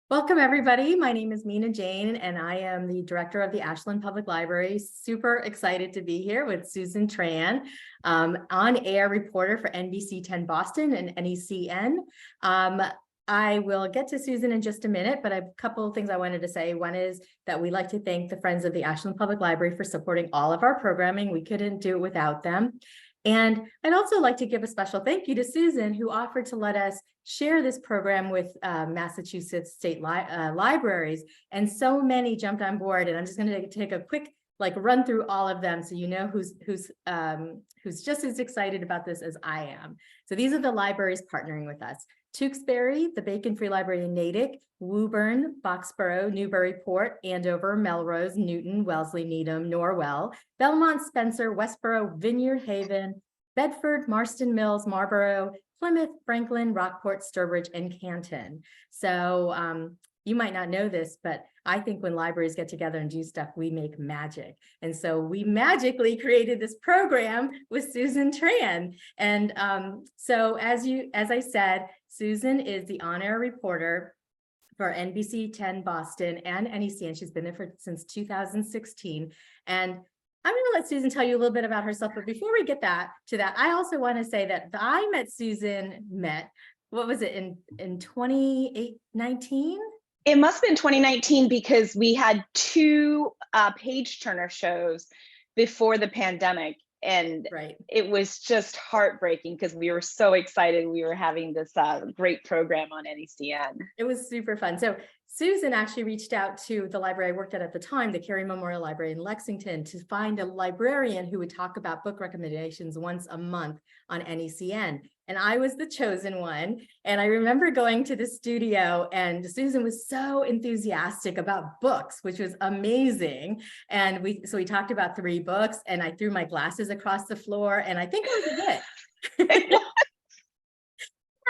Welcome, everybody. My name is Mina Jane, and I am the director of the Ashland Public Library. Super excited to be here with Susan Tran, on-air reporter for NBC10 Boston and NECN. I will get to Susan in just a minute, but I have a couple of things I wanted to say. One is that we'd like to thank the Friends of the Ashland Public Library for supporting all of our programming. We couldn't do it without them. And I'd also like to give a special thank you to Susan, who offered to let us share this program with Massachusetts State Libraries. And so many jumped on board. And I'm just going to take a quick run through all of them so you know who's just as excited about this as I am. So these are the libraries partnering with us. Tewksbury, the Bacon Free Library in Natick, Woburn, Boxborough, Newburyport, Andover, Melrose, Newton, Wellesley, Needham, Norwell, Belmont, Spencer, Westboro, Vineyard Haven, Bedford, Marston Mills, Marlborough, Plymouth, Franklin, Rockport, Sturbridge, and Canton. So you might not know this, but I think when libraries get together and do stuff, we make magic. And so we magically created this program with Susan Tran. And so as I said, Susan is the on-air reporter for NBC10 Boston and NECN. She's been there since 2016. And I'm going to let Susan tell you a little bit about herself. But before we get to that, I also want to say that I met Susan, what was it, in 2019? It must have been 2019 because we had two page turner shows before the pandemic. And It was just heartbreaking because we were so excited. We were having this great program on NECN. It was super fun. So Susan actually reached out to the library I worked at the time, the Carey Memorial Library in Lexington, to find a librarian who would talk about book recommendations once a month on NECN. And I was the chosen one. And I remember going to the studio, and Susan was so enthusiastic about books, which was amazing. And we talked about 3 books, and I threw my glasses across the floor, and I think that was it.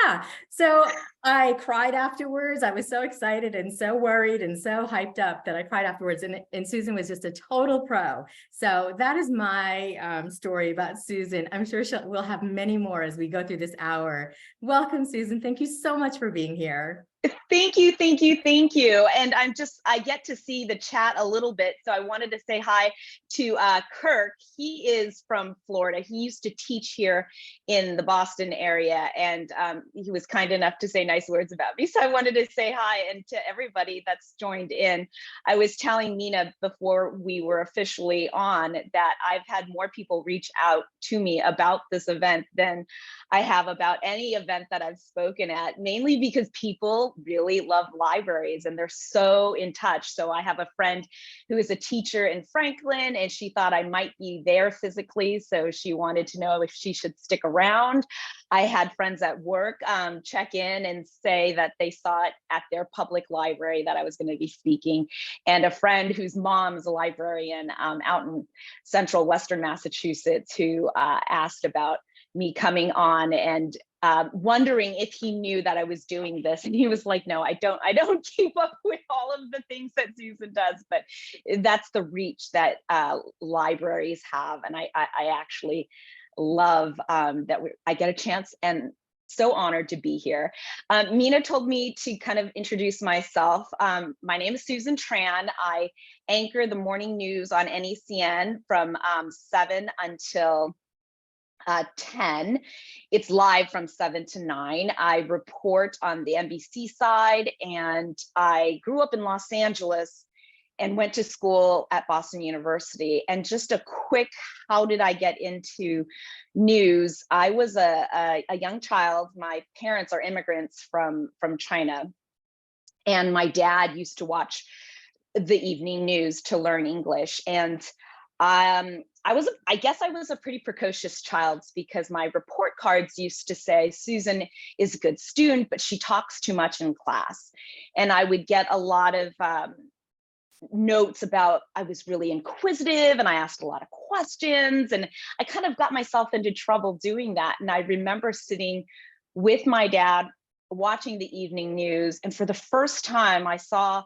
Yeah, so I cried afterwards. I was so excited and so worried and so hyped up that I cried afterwards. And Susan was just a total pro. So that is my story about Susan. I'm sure we'll have many more as we go through this hour. Welcome, Susan. Thank you so much for being here. Thank you, thank you, thank you. And I get to see the chat a little bit. So I wanted to say hi to Kirk. He is from Florida. He used to teach here in the Boston area, and he was kind enough to say nice words about me. So I wanted to say hi, and to everybody that's joined in. I was telling Mina before we were officially on that I've had more people reach out to me about this event than I have about any event that I've spoken at, mainly because people really love libraries and they're so in touch. So I have a friend who is a teacher in Franklin, and she thought I might be there physically, so she wanted to know if she should stick around. I had friends at work check in and say that they saw it at their public library that I was going to be speaking, and a friend whose mom's a librarian out in central Western Massachusetts who asked about me coming on and wondering if he knew that I was doing this. And he was like, no, I don't keep up with all of the things that Susan does, but that's the reach that libraries have. And I actually love that I get a chance, and so honored to be here. Mina told me to kind of introduce myself. My name is Susan Tran. I anchor the morning news on NECN from 7 until 10. It's live from 7 to 9. I report on the NBC side, and I grew up in Los Angeles and went to school at Boston University. And just a quick, how did I get into news? I was a young child. My parents are immigrants from China, and my dad used to watch the evening news to learn English. And I guess I was a pretty precocious child, because my report cards used to say, Susan is a good student, but she talks too much in class. And I would get a lot of notes about I was really inquisitive and I asked a lot of questions, and I kind of got myself into trouble doing that. And I remember sitting with my dad watching the evening news, and for the first time I saw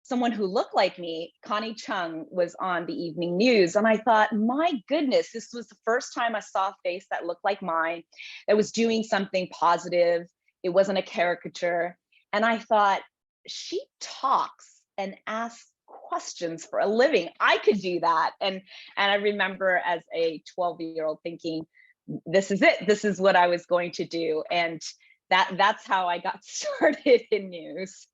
someone who looked like me. Connie Chung was on the evening news, and I thought, my goodness, this was the first time I saw a face that looked like mine, that was doing something positive. It wasn't a caricature. And I thought, she talks and asks questions for a living. I could do that. And I remember as a 12-year-old thinking, this is it. This is what I was going to do. And that's how I got started in news.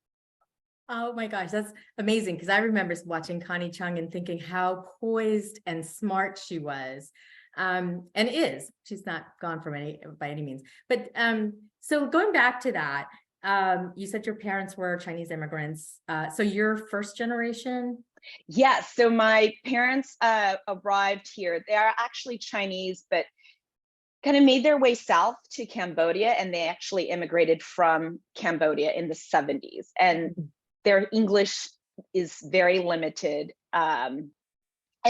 Oh my gosh, that's amazing. Because I remember watching Connie Chung and thinking how poised and smart she was. And is. She's not gone from by any means. But so going back to that, you said your parents were Chinese immigrants. So you're first generation? Yes. So my parents arrived here. They are actually Chinese, but kind of made their way south to Cambodia, and they actually immigrated from Cambodia in the 70s. And their English is very limited. And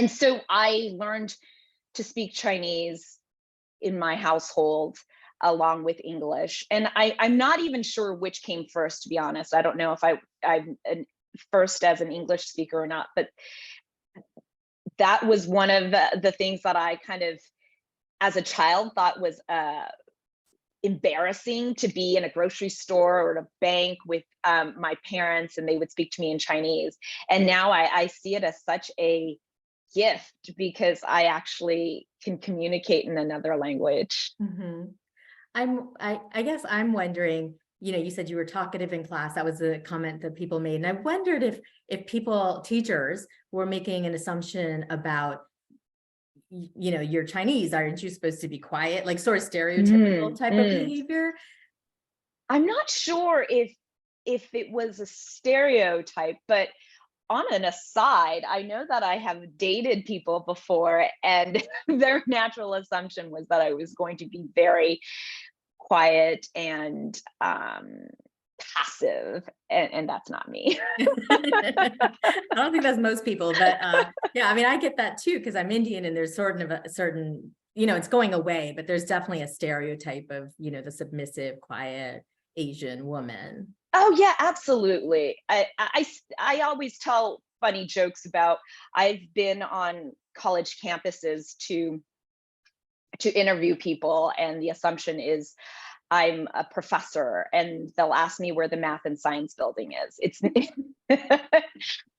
so I learned to speak Chinese in my household along with English. And I'm not even sure which came first, to be honest. I don't know if I'm first as an English speaker or not, but that was one of the things that I kind of, as a child, thought was embarrassing, to be in a grocery store or at a bank with my parents and they would speak to me in Chinese. And now I see it as such a gift because I actually can communicate in another language. Mm-hmm. I guess I'm wondering, you said you were talkative in class. That was a comment that people made. And I wondered if teachers were making an assumption about, you're Chinese, aren't you supposed to be quiet, like sort of stereotypical type of behavior? I'm not sure if it was a stereotype, but on an aside, I know that I have dated people before, and their natural assumption was that I was going to be very quiet and passive, and that's not me. I don't think that's most people, but yeah, I mean, I get that too, because I'm Indian and there's sort of a certain, it's going away, but there's definitely a stereotype of, the submissive, quiet Asian woman. Oh yeah, absolutely. I always tell funny jokes about, I've been on college campuses to interview people, and the assumption is I'm a professor, and they'll ask me where the math and science building is. It's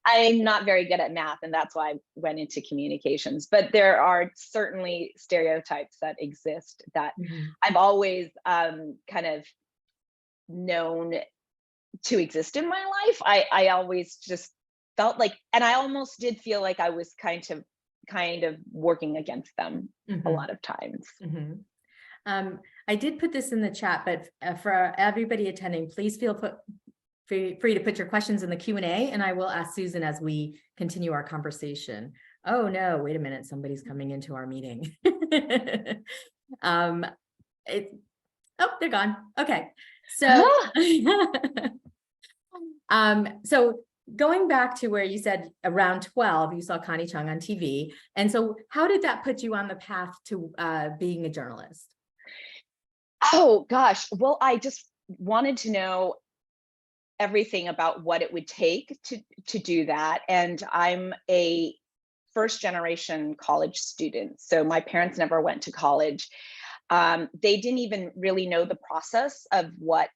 I'm not very good at math, and that's why I went into communications. But there are certainly stereotypes that exist that I've always kind of known to exist in my life. I always just felt like, and I almost did feel like I was kind of working against them a lot of times. I did put this in the chat, but for everybody attending, please feel free to put your questions in the Q&A, and I will ask Susan as we continue our conversation. Oh no, wait a minute, somebody's coming into our meeting. Oh, they're gone. Okay, so so going back to where you said around 12, you saw Connie Chung on TV, and so how did that put you on the path to being a journalist? Oh gosh, well, I just wanted to know everything about what it would take to do that. And I'm a first generation college student, so my parents never went to college. They didn't even really know the process of what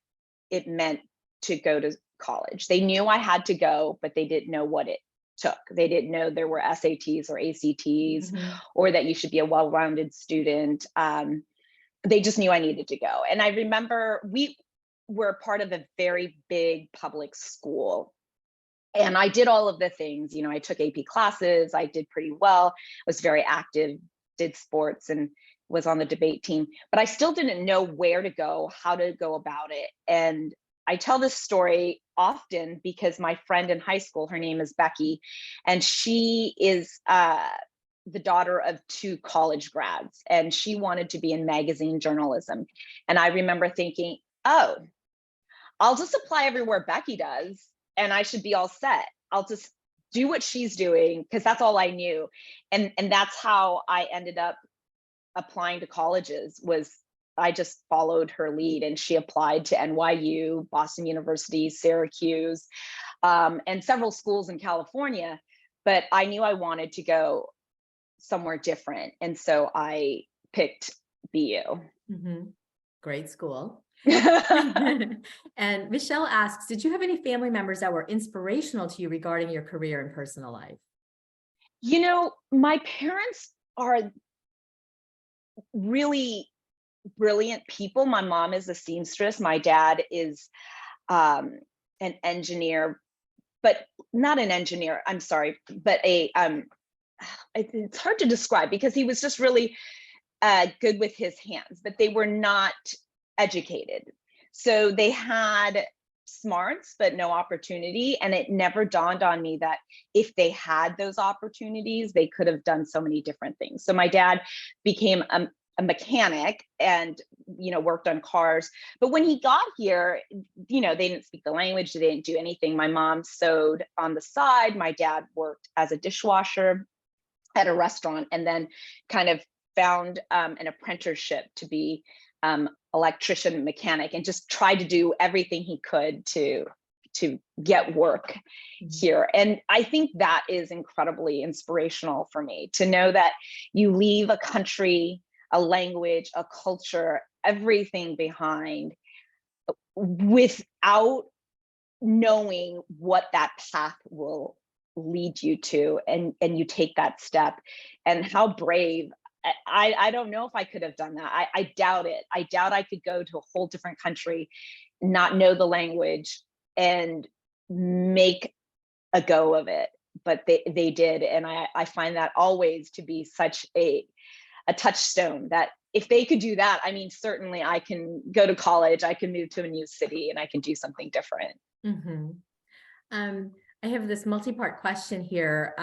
it meant to go to college. They knew I had to go, but they didn't know what it took. They didn't know there were SATs or ACTs, or that you should be a well-rounded student. They just knew I needed to go. And I remember we were part of a very big public school, and I did all of the things. I took AP classes, I did pretty well, was very active, did sports, and was on the debate team, but I still didn't know where to go, how to go about it. And I tell this story often because my friend in high school, her name is Becky, and she is the daughter of 2 college grads, and she wanted to be in magazine journalism. And I remember thinking, oh, I'll just apply everywhere Becky does, and I should be all set. I'll just do what she's doing, because that's all I knew. And that's how I ended up applying to colleges. Was I just followed her lead, and she applied to NYU, Boston University, Syracuse, and several schools in California. But I knew I wanted to go somewhere different, and so I picked BU. Great school. And Michelle asks, did you have any family members that were inspirational to you regarding your career and personal life? You know, my parents are really brilliant people. My mom is a seamstress. My dad is an engineer, but not an engineer, I'm sorry, but it's hard to describe because he was just really good with his hands, but they were not educated. So they had smarts, but no opportunity. And it never dawned on me that if they had those opportunities, they could have done so many different things. So my dad became a mechanic and, you know, worked on cars. But when he got here, you know, they didn't speak the language, they didn't do anything. My mom sewed on the side. My dad worked as a dishwasher at a restaurant, and then kind of found an apprenticeship to be electrician, mechanic, and just tried to do everything he could to get work here. And I think that is incredibly inspirational for me, to know that you leave a country, a language, a culture, everything behind without knowing what that path will lead you to, and you take that step. And how brave. I don't know if I could have done that. I doubt it. I doubt I could go to a whole different country, not know the language, and make a go of it. But they did. And I find that always to be such a touchstone, that if they could do that, I mean, certainly I can go to college, I can move to a new city, and I can do something different. Mm-hmm. I have this multi-part question here.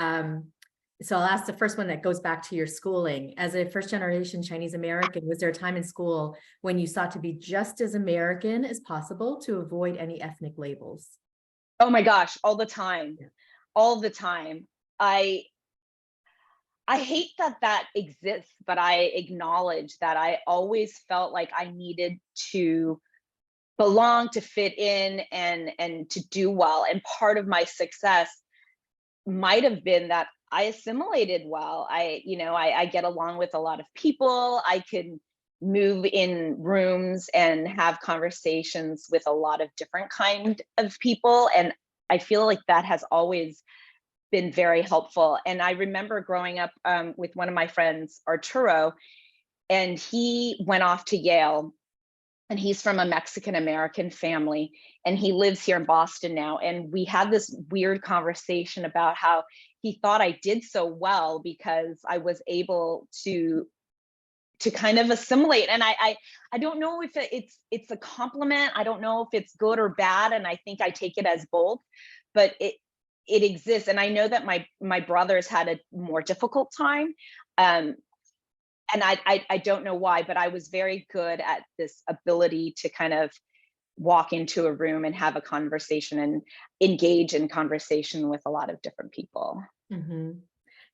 So I'll ask the first one that goes back to your schooling. As a first-generation Chinese American, was there a time in school when you sought to be just as American as possible to avoid any ethnic labels? Oh my gosh, all the time. Yeah. All the time. I hate that exists, but I acknowledge that I always felt like I needed to belong, to fit in, and to do well. And part of my success might have been that I assimilated well. I get along with a lot of people. I can move in rooms and have conversations with a lot of different kind of people. And I feel like that has always been very helpful. And I remember growing up with one of my friends, Arturo, and he went off to Yale, and he's from a Mexican American family, and he lives here in Boston now. And we had this weird conversation about how he thought I did so well because I was able to kind of assimilate. And I don't know if it's a compliment. I don't know if it's good or bad. And I think I take it as both, but it exists. And I know that my brothers had a more difficult time. And I don't know why, but I was very good at this ability to kind of walk into a room and have a conversation and engage in conversation with a lot of different people. Mm-hmm. Do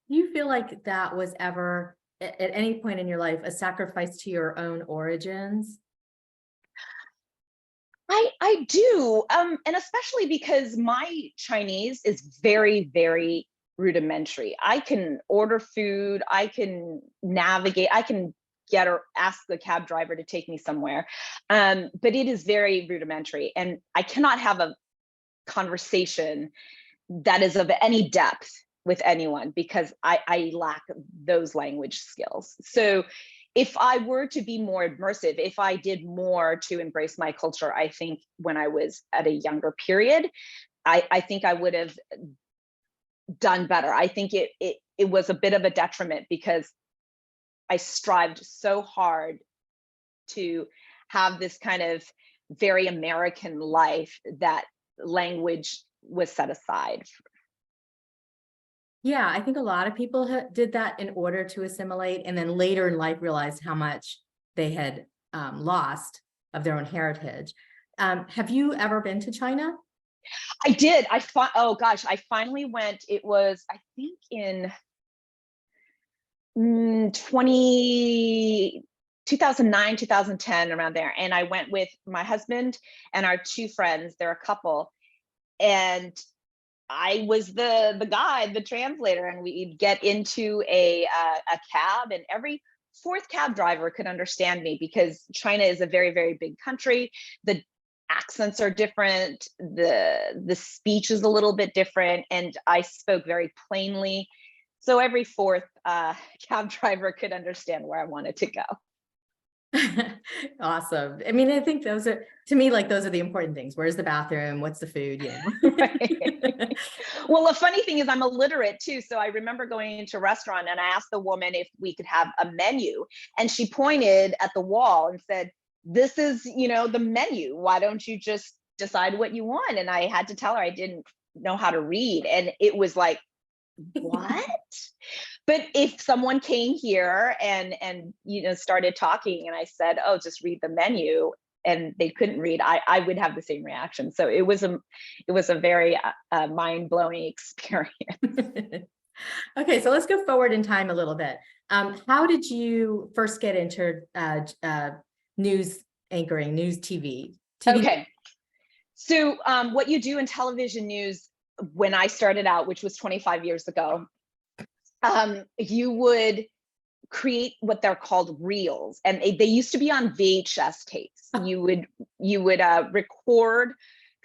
you feel like that was ever, at any point in your life, a sacrifice to your own origins? I do, and especially because my Chinese is very, very rudimentary. I can order food, I can navigate, I can get or ask the cab driver to take me somewhere, but it is very rudimentary, and I cannot have a conversation that is of any depth with anyone because I lack those language skills. So if I were to be more immersive, if I did more to embrace my culture, I think when I was at a younger period, I think I would have done better. I think it was a bit of a detriment because I strived so hard to have this kind of very American life that language was set aside. Yeah, I think a lot of people did that in order to assimilate, and then later in life realized how much they had lost of their own heritage. Have you ever been to China? I did. Oh gosh, I finally went. It was, I think, in 2009, 2010, around there. And I went with my husband and our two friends. They're a couple. And I was the guide, the translator, and we'd get into a cab, and every fourth cab driver could understand me because China is a very, very big country. The accents are different. The speech is a little bit different, and I spoke very plainly. So every fourth cab driver could understand where I wanted to go. Awesome. I mean, I think those are, to me, like, those are the important things. Where's the bathroom? What's the food? You know? Right. Well, the funny thing is I'm illiterate too. So I remember going into a restaurant and I asked the woman if we could have a menu, and she pointed at the wall and said, "This is, the menu. Why don't you just decide what you want?" And I had to tell her I didn't know how to read. And it was like, what? But if someone came here and started talking and I said, "Oh, just read the menu," and they couldn't read, I would have the same reaction. So it was a very mind-blowing experience. Okay, so let's go forward in time a little bit. How did you first get into news anchoring, news TV? Okay. So what you do in television news when I started out, which was 25 years ago, you would create what they're called reels, and they used to be on VHS tapes. You would record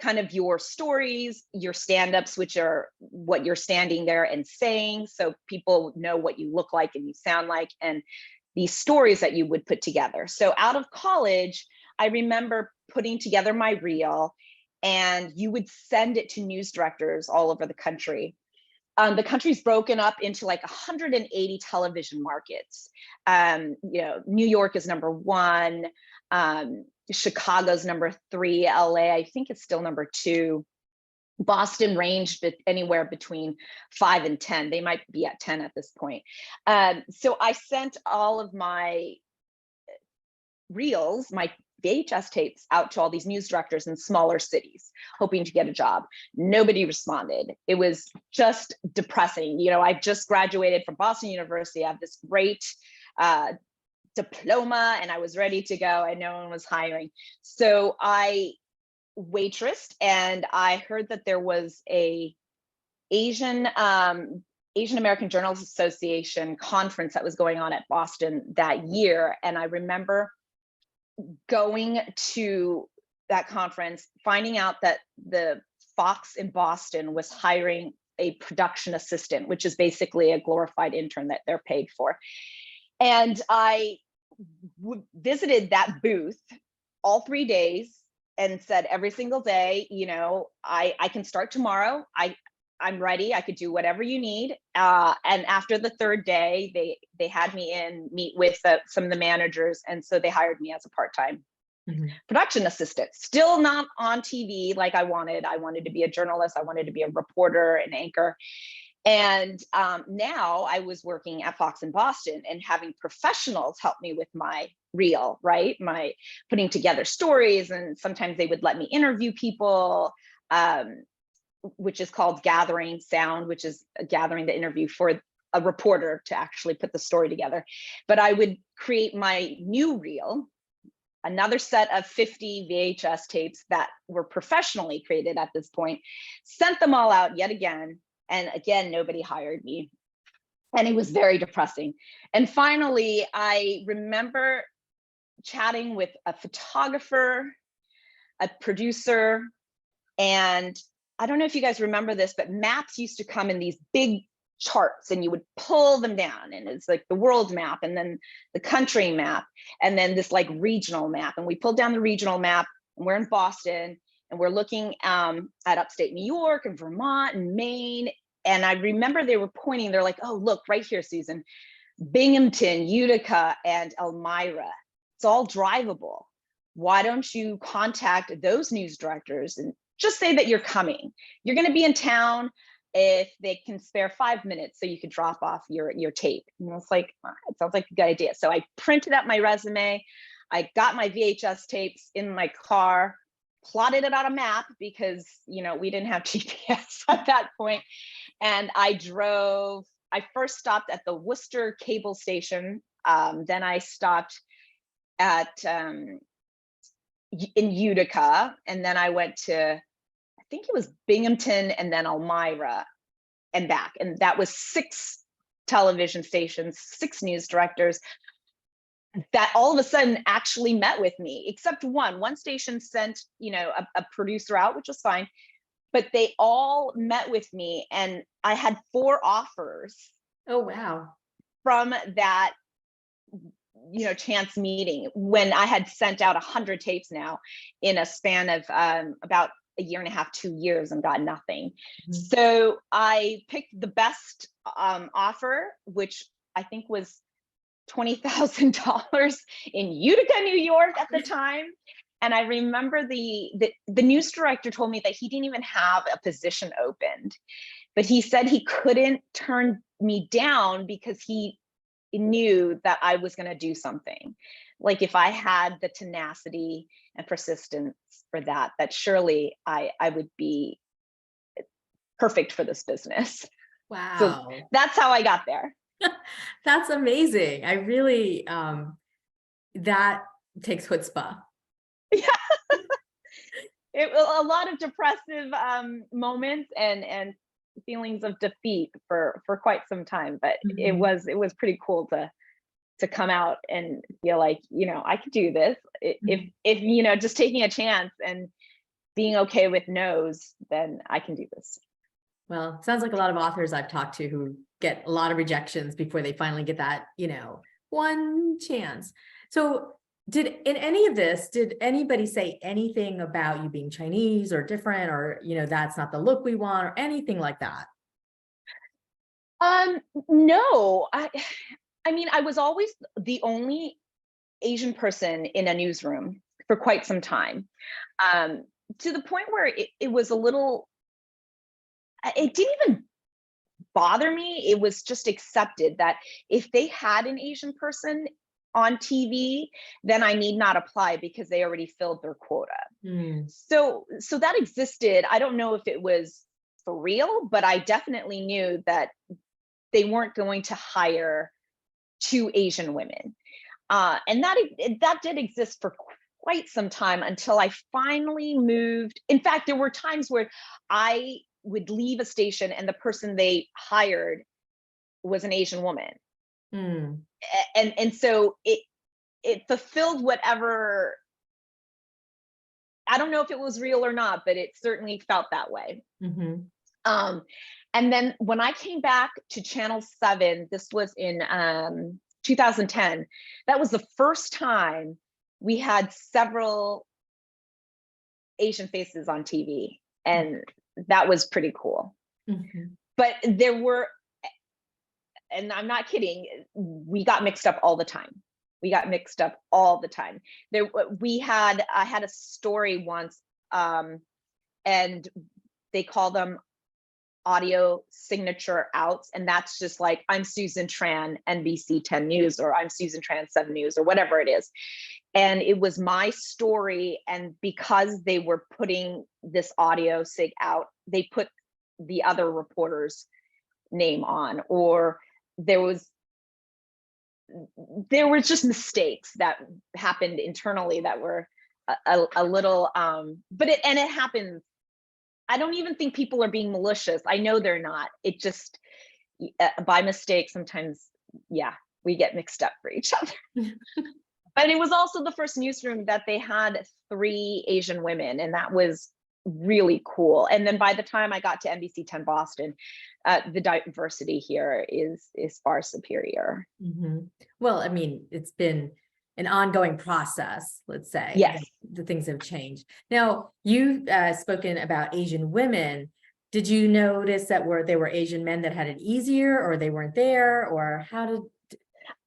kind of your stories, your stand-ups, which are what you're standing there and saying, so people know what you look like and you sound like, and these stories that you would put together. So out of college, I remember putting together my reel, and you would send it to news directors all over the country. The country's broken up into like 180 television markets. New York is number 1, Chicago's number 3, LA, I think it's still number 2. Boston ranged anywhere between 5 and 10. They might be at 10 at this point. So I sent all of my reels, my VHS tapes, out to all these news directors in smaller cities, hoping to get a job. Nobody responded. It was just depressing. I just graduated from Boston University. I have this great diploma and I was ready to go and no one was hiring. So I waitressed, and I heard that there was a Asian American Journalists Association conference that was going on at Boston that year. And I remember going to that conference, finding out that the Fox in Boston was hiring a production assistant, which is basically a glorified intern that they're paid for. And I visited that booth all 3 days and said every single day, I can start tomorrow. I'm ready. I could do whatever you need. And after the third day, they had me in meet with some of the managers. And so they hired me as a part-time production assistant, still not on TV like I wanted. I wanted to be a journalist. I wanted to be a reporter, an anchor. And now I was working at Fox in Boston and having professionals help me with my reel, right? My putting together stories. And sometimes they would let me interview people, which is called gathering sound, which is gathering the interview for a reporter to actually put the story together. But I would create my new reel, another set of 50 VHS tapes that were professionally created at this point, sent them all out yet again. And again, nobody hired me. And it was very depressing. And finally, I remember chatting with a photographer, a producer, and I don't know if you guys remember this, but maps used to come in these big charts and you would pull them down, and it's like the world map and then the country map and then this like regional map. And we pulled down the regional map, and we're in Boston and we're looking at upstate New York and Vermont and Maine. And I remember they were pointing, they're like, "Oh, look right here, Susan, Binghamton, Utica, and Elmira. It's all drivable. Why don't you contact those news directors and just say that you're coming. You're going to be in town if they can spare 5 minutes so you could drop off your tape." And I was like, it sounds like a good idea. So I printed out my resume. I got my VHS tapes in my car, plotted it on a map because, we didn't have GPS at that point. And I first stopped at the Worcester cable station. Then I stopped at, in Utica. And then I went to, I think it was Binghamton and then Elmira and back. And that was 6 television stations, 6 news directors. that all of a sudden actually met with me, except one station sent, a producer out, which was fine, but they all met with me, and I had 4 offers Oh, wow. from that, chance meeting, when I had sent out 100 tapes now in a span of about a year and a half, 2 years, and got nothing. Mhm. So I picked the best offer, which I think was $20,000 in Utica, New York at the time. And I remember the news director told me that he didn't even have a position opened, but he said he couldn't turn me down because he knew that I was going to do something. Like, if I had the tenacity and persistence for that surely I would be perfect for this business. Wow. So that's how I got there. That's amazing. I really, that takes chutzpah. Yeah. It was a lot of depressive moments and feelings of defeat for quite some time, but it was pretty cool to come out and feel like, I could do this. If just taking a chance and being okay with no's, then I can do this. Well, it sounds like a lot of authors I've talked to who get a lot of rejections before they finally get that, one chance. So did anybody say anything about you being Chinese or different, or, that's not the look we want, or anything like that? No, I mean, I was always the only Asian person in a newsroom for quite some time, to the point where it was a little, it didn't even bother me. It was just accepted that if they had an Asian person on TV, then I need not apply because they already filled their quota. So that existed. I don't know if it was for real, but I definitely knew that they weren't going to hire 2 Asian women. And that did exist for quite some time until I finally moved. In fact, there were times where I would leave a station and the person they hired was an Asian woman. And so it fulfilled whatever, I don't know if it was real or not, but it certainly felt that way. And then when I came back to Channel 7, this was in 2010, that was the first time we had several Asian faces on TV. And that was pretty cool. But there were, and I'm not kidding, we got mixed up all the time. I had a story once, and they call them audio signature outs, and that's just like, I'm Susan Tran, NBC 10 News, or I'm Susan Tran 7 News, or whatever it is. And it was my story, and because they were putting this audio sig out, they put the other reporter's name on, or there were just mistakes that happened internally that were a little, but it happens. I don't even think people are being malicious. I know they're not. It just, by mistake, sometimes, we get mixed up for each other. But it was also the first newsroom that they had 3 Asian women, and that was really cool. And then by the time I got to NBC10 Boston, the diversity here is far superior. Well, I mean, it's been an ongoing process, let's say. Yes. The things have changed. Now, you've spoken about Asian women. Did you notice that there were Asian men that had it easier, or they weren't there, or how did?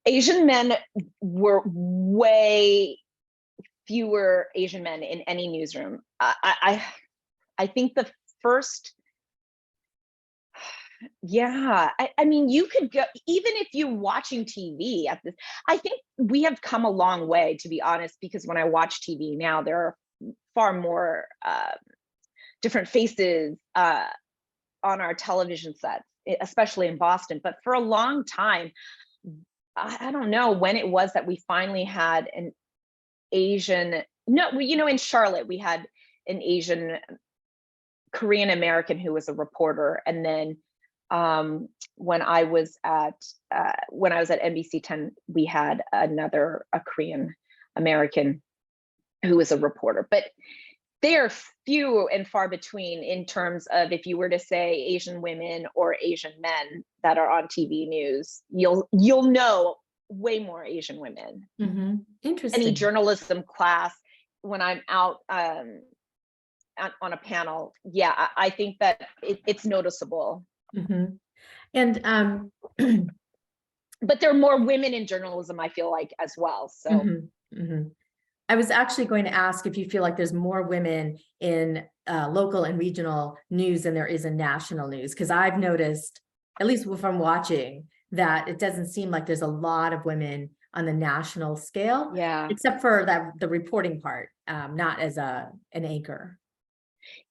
Asian men were way fewer Asian men in any newsroom. I think the first, I mean, you could go, even if you're watching TV at this, I think we have come a long way, to be honest, because when I watch TV now, there are far more different faces on our television sets, especially in Boston. But for a long time, I don't know when it was that we finally had an Asian, in Charlotte, we had an Asian Korean American who was a reporter, and then when I was at NBC10, we had a Korean American who was a reporter, but they are few and far between in terms of, if you were to say Asian women or Asian men that are on TV news, you'll know way more Asian women. Interesting. Any journalism class, when I'm out on a panel, yeah, I think that it's noticeable. And but there are more women in journalism, I feel like, as well. So I was actually going to ask if you feel like there's more women in local and regional news than there is in national news, because I've noticed, at least from watching, that it doesn't seem like there's a lot of women on the national scale, except for the reporting part, not as an anchor.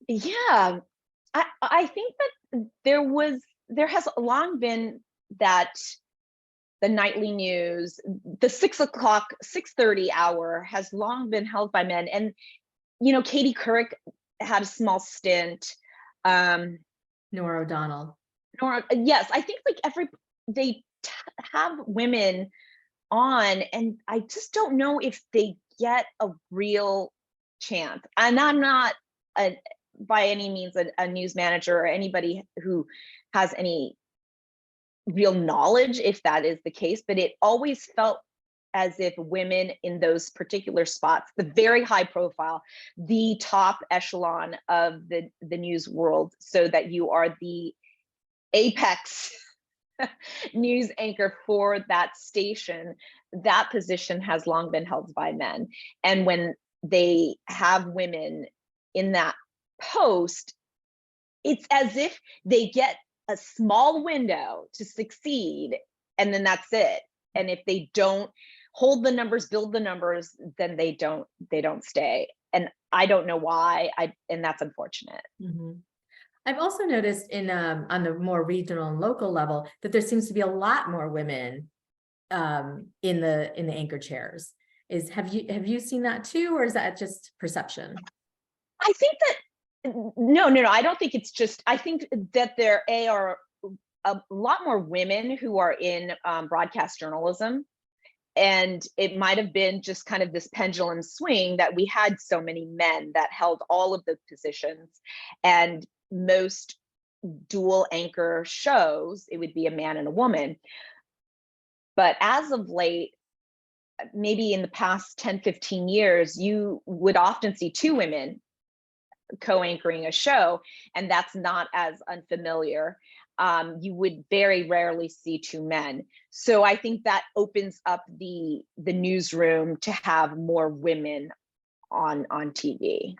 Yeah, I think that there has long been that the nightly news, the 6 o'clock, 6:30 hour has long been held by men. And, Katie Couric had a small stint. Nora O'Donnell. Yes, I think like they have women on, and I just don't know if they get a real chance. And I'm not by any means a news manager or anybody who has any real knowledge if that is the case, but it always felt as if women in those particular spots, the very high profile, the top echelon of the news world, so that you are the apex news anchor for that station, that position has long been held by men. And when they have women in that post, it's as if they get a small window to succeed, and then that's it. And if they don't hold the numbers, build the numbers, then they don't stay. And I don't know why. And that's unfortunate. I've also noticed on the more regional and local level that there seems to be a lot more women in the anchor chairs. Have you seen that too, or is that just perception? I think that no, I don't think it's just, I think that there are a lot more women who are in broadcast journalism. And it might have been just kind of this pendulum swing that we had so many men that held all of the positions, and most dual anchor shows, it would be a man and a woman. But as of late, maybe in the past 10, 15 years, you would often see two women co-anchoring a show, and that's not as unfamiliar. You would very rarely see two men. So I think that opens up the newsroom to have more women on TV.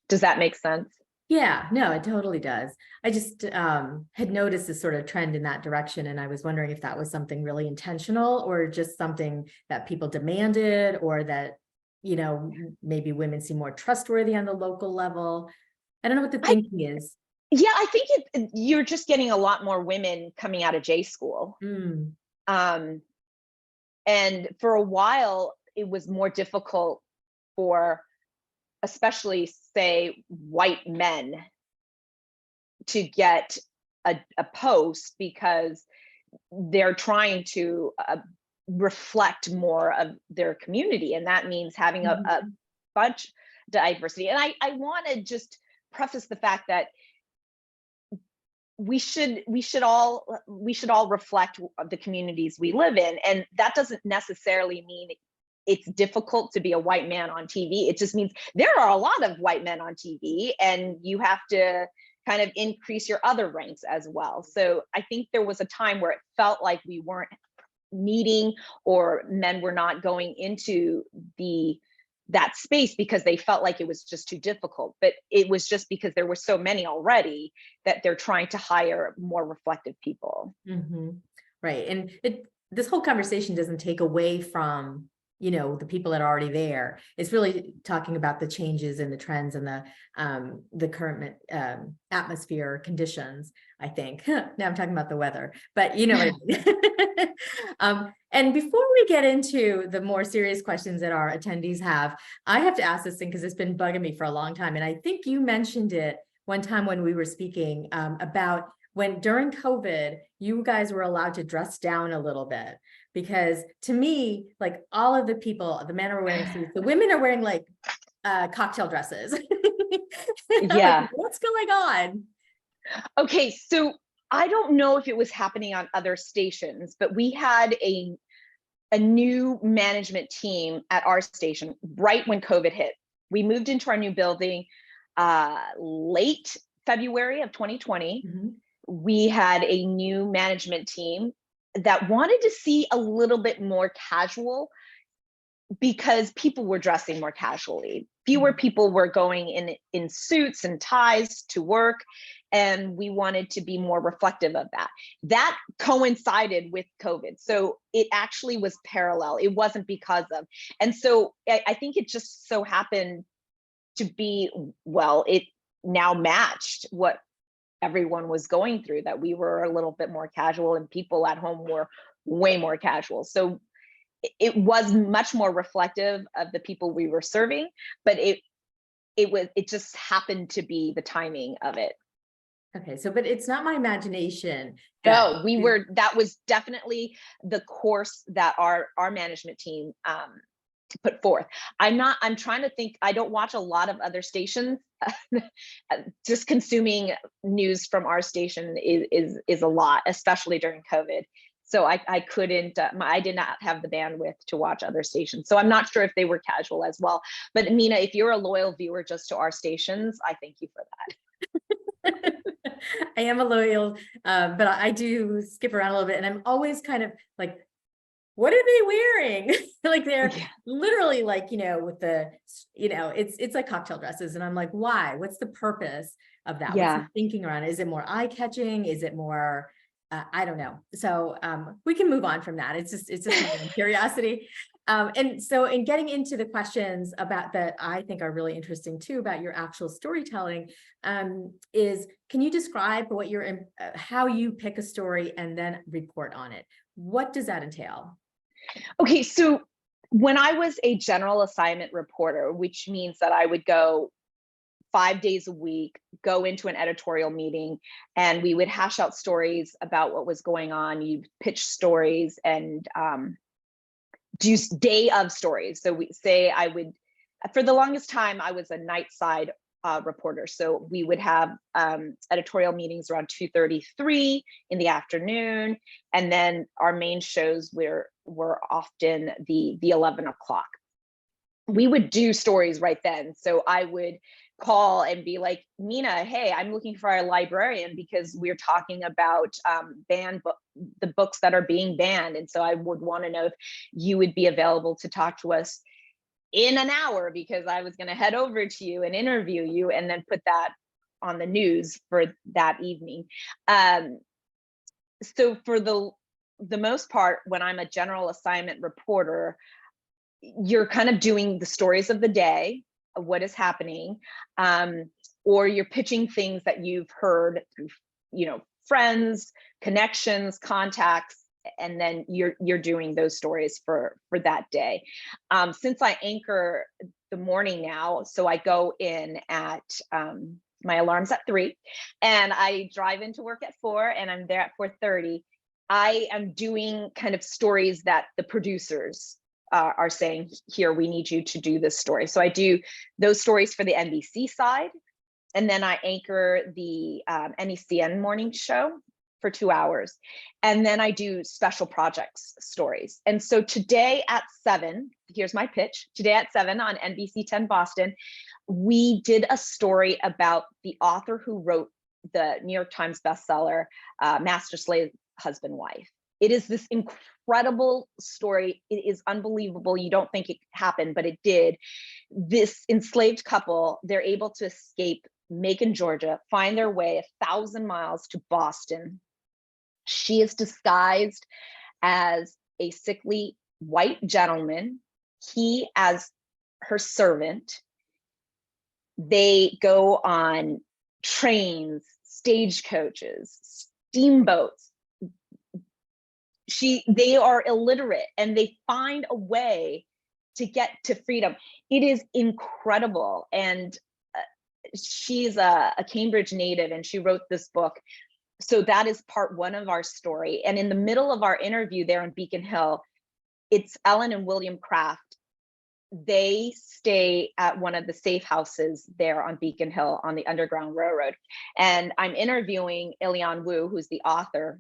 Does that make sense? Yeah, no, it totally does. I just had noticed this sort of trend in that direction, and I was wondering if that was something really intentional or just something that people demanded, or that maybe women seem more trustworthy on the local level. I don't know what the thinking is. Yeah, I think you're just getting a lot more women coming out of J school. And for a while, it was more difficult for, especially say, white men to get a post, because they're trying to reflect more of their community, and that means having a bunch of diversity. And I want to just preface the fact that we should all reflect the communities we live in, and that doesn't necessarily mean it's difficult to be a white man on TV. It just means there are a lot of white men on TV, and you have to kind of increase your other ranks as well. So I think there was a time where it felt like we weren't meeting, or men were not going into that space because they felt like it was just too difficult. But it was just because there were so many already that they're trying to hire more reflective people. Right. And this whole conversation doesn't take away from the people that are already there. It's really talking about the changes and the trends and the current atmosphere conditions, I think. Now I'm talking about the weather, but what I mean. And before we get into the more serious questions that our attendees have, I have to ask this thing because it's been bugging me for a long time. And I think you mentioned it one time when we were speaking about when during COVID, you guys were allowed to dress down a little bit. Because to me, like all of the people, the men are wearing suits, the women are wearing like cocktail dresses. I'm like, Yeah. what's going on? Okay, so I don't know if it was happening on other stations, but we had a new management team at our station right when COVID hit. We moved into our new building late February of 2020. Mm-hmm. We had a new management team that wanted to see a little bit more casual because people were dressing more casually. Fewer people were going in suits and ties to work, and we wanted to be more reflective of that. That coincided with COVID. So it actually was parallel. It wasn't because of. And so I think it just so happened to be, well, it now matched what everyone was going through, that we were a little bit more casual and people at home were way more casual. So it was much more reflective of the people we were serving, but it just happened to be the timing of it. Okay, so, but it's not my imagination. No, that was definitely the course that our management team put forth. I'm trying to think, I don't watch a lot of other stations. Just consuming news from our station is a lot, especially during COVID. So I couldn't, I did not have the bandwidth to watch other stations. So I'm not sure if they were casual as well. But Mina, if you're a loyal viewer just to our stations, I thank you for that. I am a loyal, but I do skip around a little bit, and I'm always kind of like, what are they wearing? Like they're literally like, with the, it's like cocktail dresses. And I'm like, why? What's the purpose of that? What's the thinking around it? Is it more eye-catching? Is it more, I don't know. So we can move on from that. It's just my own curiosity. And so in getting into the questions about that I think are really interesting too, about your actual storytelling, is can you describe what how you pick a story and then report on it? What does that entail? Okay, so when I was a general assignment reporter, which means that I would go 5 days a week, go into an editorial meeting, and we would hash out stories about what was going on. You pitch stories and do day of stories. So we say for the longest time, I was a night side reporter. So we would have editorial meetings around 2:33 in the afternoon. And then our main shows were often the 11 o'clock. We would do stories right then. So I would call and be like, Mina, hey, I'm looking for a librarian because we're talking about the books that are being banned. And so I would want to know if you would be available to talk to us in an hour, because I was going to head over to you and interview you and then put that on the news for that evening. So for the most part, when I'm a general assignment reporter, you're kind of doing the stories of the day, of what is happening, or you're pitching things that you've heard through, friends, connections, contacts, and then you're doing those stories for that day. Since I anchor the morning now, so I go in at my alarm's at 3, and I drive into work at 4, and I'm there at 4:30. I am doing kind of stories that the producers are saying, here, we need you to do this story. So I do those stories for the NBC side, and then I anchor the NECN morning show for 2 hours. And then I do special projects stories. And so today at 7, here's my pitch. Today at 7 on NBC10 Boston, we did a story about the author who wrote the New York Times bestseller, Master Slave Husband Wife. It is this incredible story. It is unbelievable. You don't think it happened, but it did. This enslaved couple, they're able to escape Macon, Georgia, find their way 1,000 miles to Boston. She is disguised as a sickly white gentleman, he as her servant. They go on trains, stagecoaches, steamboats. They are illiterate, and they find a way to get to freedom. It is incredible. And she's a Cambridge native, and she wrote this book So that is part one of our story. And in the middle of our interview there in Beacon Hill, it's Ellen and William Kraft. They stay at one of the safe houses there on Beacon Hill on the Underground Railroad. And I'm interviewing Ilian Wu, who's the author.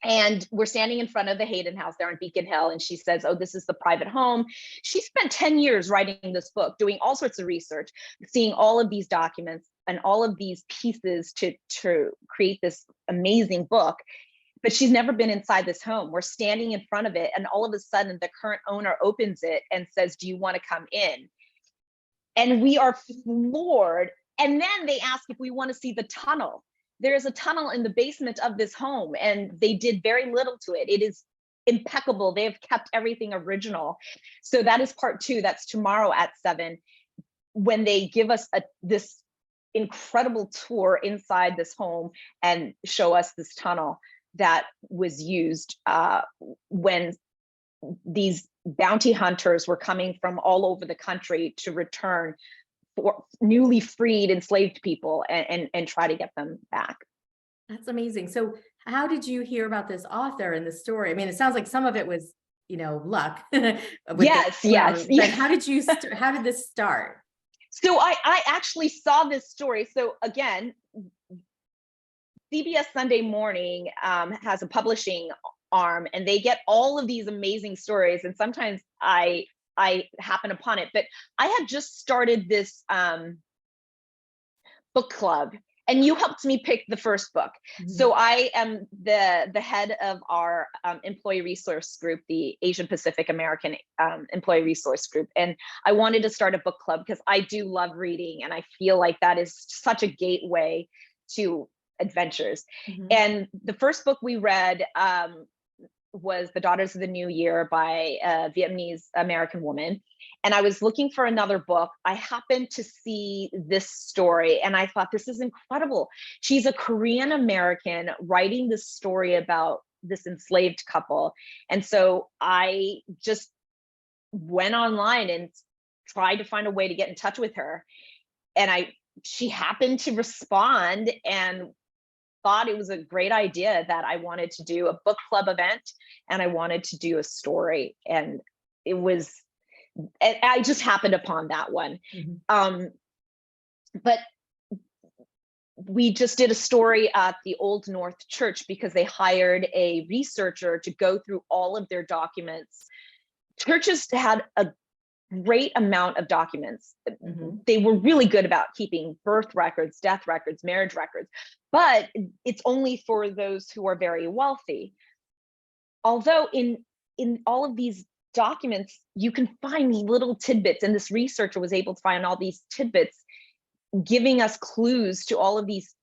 And we're standing in front of the Hayden house there on Beacon Hill. And she says, oh, this is the private home. She spent 10 years writing this book, doing all sorts of research, seeing all of these documents and all of these pieces to create this amazing book. But she's never been inside this home. We're standing in front of it. And all of a sudden the current owner opens it and says, do you want to come in? And we are floored. And then they ask if we want to see the tunnel. There's a tunnel in the basement of this home, and they did very little to it. It is impeccable. They have kept everything original. So that is part two. That's tomorrow at 7, when they give us this incredible tour inside this home and show us this tunnel that was used when these bounty hunters were coming from all over the country to return for newly freed enslaved people and try to get them back. That's amazing. So how did you hear about this author and the story? I mean, it sounds like some of it was, luck. Yes. But how did this start? So I actually saw this story. So again, CBS Sunday Morning has a publishing arm, and they get all of these amazing stories. And sometimes I happen upon it, but I had just started this book club, and you helped me pick the first book. Mm-hmm. So I am the head of our employee resource group, the Asian Pacific American employee resource group. And I wanted to start a book club because I do love reading, and I feel like that is such a gateway to adventures. Mm-hmm. And the first book we read was The Daughters of the New Year by a Vietnamese American woman. And I was looking for another book. I happened to see this story, and I thought, this is incredible. She's a Korean American writing this story about this enslaved couple. And so I just went online and tried to find a way to get in touch with her. And she happened to respond and thought it was a great idea that I wanted to do a book club event, and I wanted to do a story. And I just happened upon that one. Mm-hmm. But we just did a story at the Old North Church because they hired a researcher to go through all of their documents. Churches had a great amount of documents. Mm-hmm. They were really good about keeping birth records, death records, marriage records, but it's only for those who are very wealthy. Although in all of these documents, you can find little tidbits, and this researcher was able to find all these tidbits, giving us clues to all of these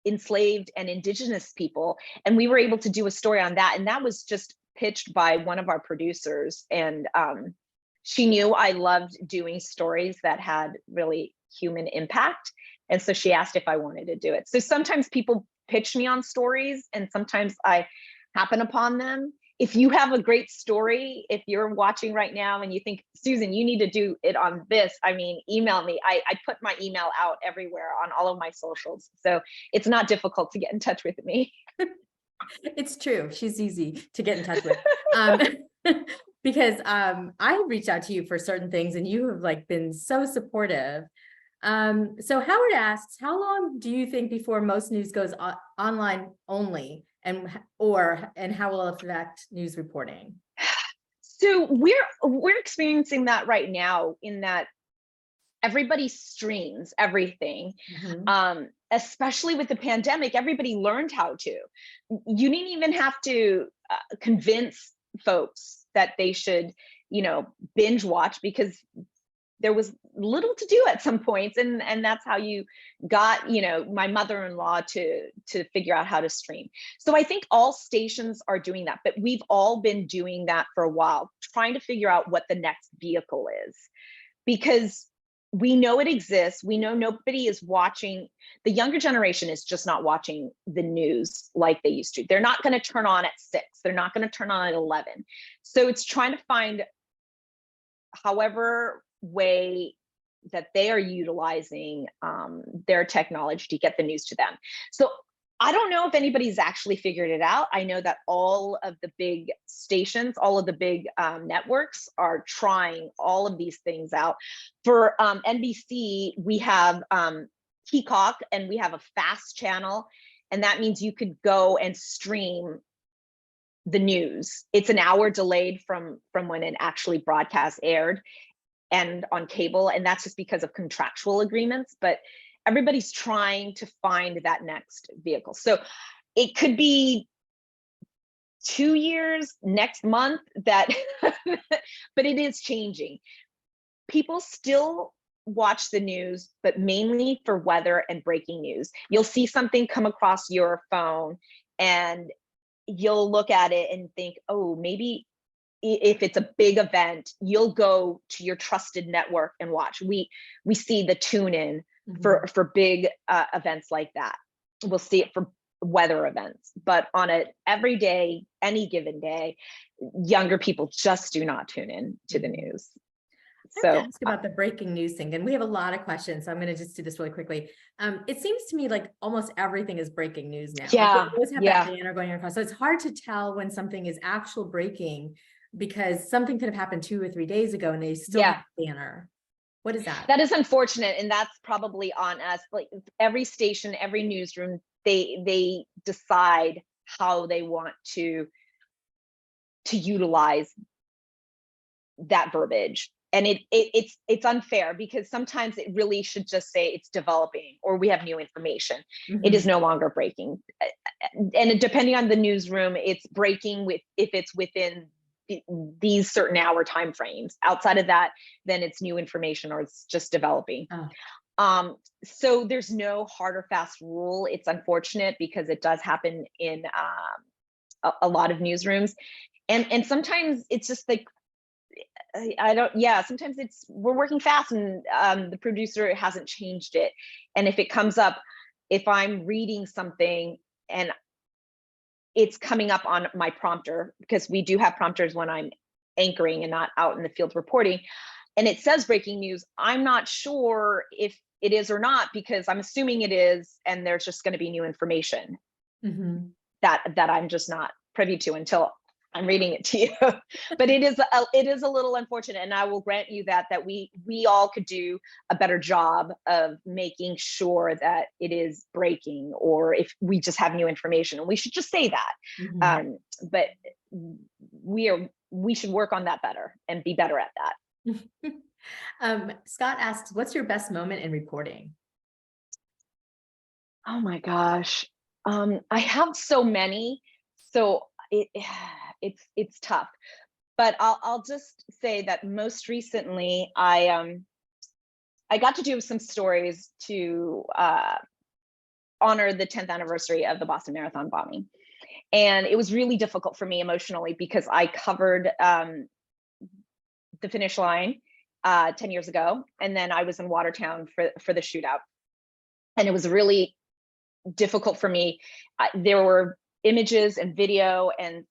enslaved and indigenous people. And we were able to do a story on that. And that was just pitched by one of our producers. And she knew I loved doing stories that had really human impact. And so she asked if I wanted to do it. So sometimes people pitch me on stories, and sometimes I happen upon them. If you have a great story, if you're watching right now and you think, Susan, you need to do it on this, email me. I put my email out everywhere on all of my socials. So it's not difficult to get in touch with me. It's true. She's easy to get in touch with. Because I reached out to you for certain things, and you have been so supportive. So Howard asks, how long do you think before most news goes online only, and how will it affect news reporting? So we're experiencing that right now, in that everybody streams everything. Mm-hmm. Especially with the pandemic, everybody learned how to. You didn't even have to convince folks that they should, binge watch, because there was little to do at some points. And that's how you got, my mother-in-law to figure out how to stream. So I think all stations are doing that, but we've all been doing that for a while, trying to figure out what the next vehicle is, because we know it exists. We know nobody is watching. The younger generation is just not watching the news like they used to. They're not going to turn on at 6. They're not going to turn on at 11. So it's trying to find however way that they are utilizing their technology to get the news to them. So I don't know if anybody's actually figured it out. I know that all of the big stations, all of the big networks are trying all of these things out. For NBC, we have Peacock, and we have a fast channel, and that means you could go and stream the news. It's an hour delayed from when it actually broadcast aired and on cable, and that's just because of contractual agreements. But everybody's trying to find that next vehicle. So it could be 2 years, next month, that but it is changing. People still watch the news, but mainly for weather and breaking news. You'll see something come across your phone and you'll look at it and think, oh, maybe if it's a big event, you'll go to your trusted network and watch. We see the tune in for big events like that. We'll see it for weather events, but on a everyday, any given day, younger people just do not tune in to the news. I have to ask about the breaking news thing, and we have a lot of questions, so I'm going to just do this really quickly. It seems to me like almost everything is breaking news now. Yeah, like they always have that banner going across, so it's hard to tell when something is actual breaking, because something could have happened 2 or 3 days ago and they still have a banner. What is that? That is unfortunate, and that's probably on us. Like every station, every newsroom, they decide how they want to utilize that verbiage. And it's unfair, because sometimes it really should just say it's developing or we have new information. It is no longer breaking. And depending on the newsroom, it's breaking if it's within these certain hour time frames. Outside of that, then it's new information or it's just developing. So there's no hard or fast rule. It's unfortunate because it does happen in a lot of newsrooms. And sometimes it's just like, sometimes we're working fast and the producer hasn't changed it. And if it comes up, if I'm reading something and it's coming up on my prompter, because we do have prompters when I'm anchoring and not out in the field reporting, and it says breaking news, I'm not sure if it is or not, because I'm assuming it is, and there's just going to be new information that I'm just not privy to until I'm reading it to you. But it is a little unfortunate, and I will grant you that we all could do a better job of making sure that it is breaking, or if we just have new information, and we should just say that. But we should work on that better and be better at that. Scott asks, what's your best moment in reporting? Oh my gosh, I have so many, so it's tough, but I'll just say that most recently I got to do some stories to honor the 10th anniversary of the Boston Marathon bombing, and it was really difficult for me emotionally because I covered the finish line 10 years ago, and then I was in Watertown for the shootout, and it was really difficult for me. There were images and video and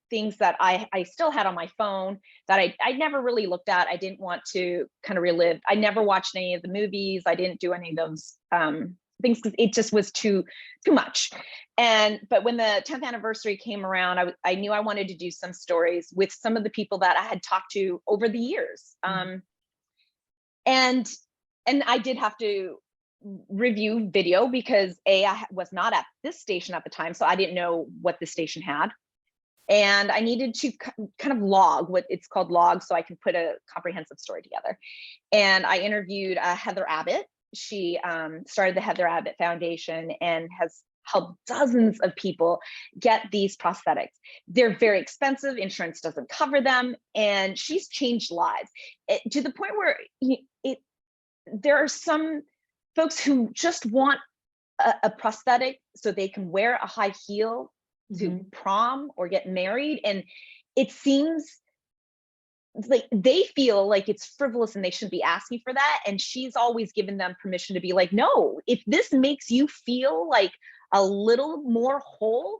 things that I still had on my phone that I never really looked at. I didn't want to kind of relive. I never watched any of the movies. I didn't do any of those things because it just was too much. But when the 10th anniversary came around, I knew I wanted to do some stories with some of the people that I had talked to over the years. And I did have to review video because I was not at this station at the time, so I didn't know what the station had. And I needed to kind of log what it's called log, so I can put a comprehensive story together. And I interviewed Heather Abbott. She started the Heather Abbott Foundation and has helped dozens of people get these prosthetics. They're very expensive. Insurance doesn't cover them. And she's changed lives to the point where there are some folks who just want a prosthetic so they can wear a high heel to prom or get married. And it seems like they feel like it's frivolous and they shouldn't be asking for that. And she's always given them permission to be like, no, if this makes you feel like a little more whole,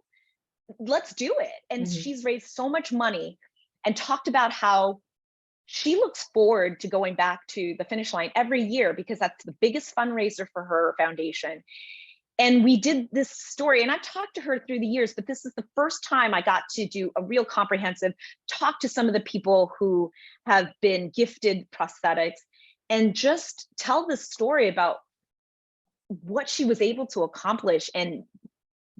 let's do it. And she's raised so much money and talked about how she looks forward to going back to the finish line every year because that's the biggest fundraiser for her foundation. And we did this story, and I've talked to her through the years, but this is the first time I got to do a real comprehensive talk to some of the people who have been gifted prosthetics and just tell this story about what she was able to accomplish and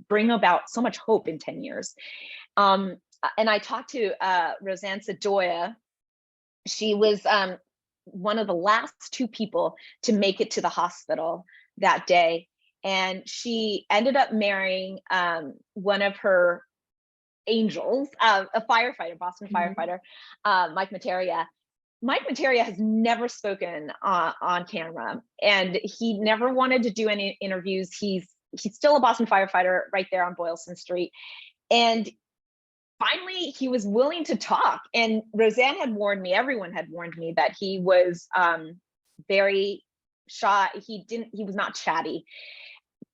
bring about so much hope in 10 years. And I talked to Roseanne Sadoya. She was one of the last two people to make it to the hospital that day. And she ended up marrying one of her angels, a firefighter, Boston firefighter, Mike Materia. Mike Materia has never spoken on camera, and he never wanted to do any interviews. He's still a Boston firefighter right there on Boylston Street. And finally, he was willing to talk. And Roseanne had warned me, everyone had warned me that he was very shy. He was not chatty.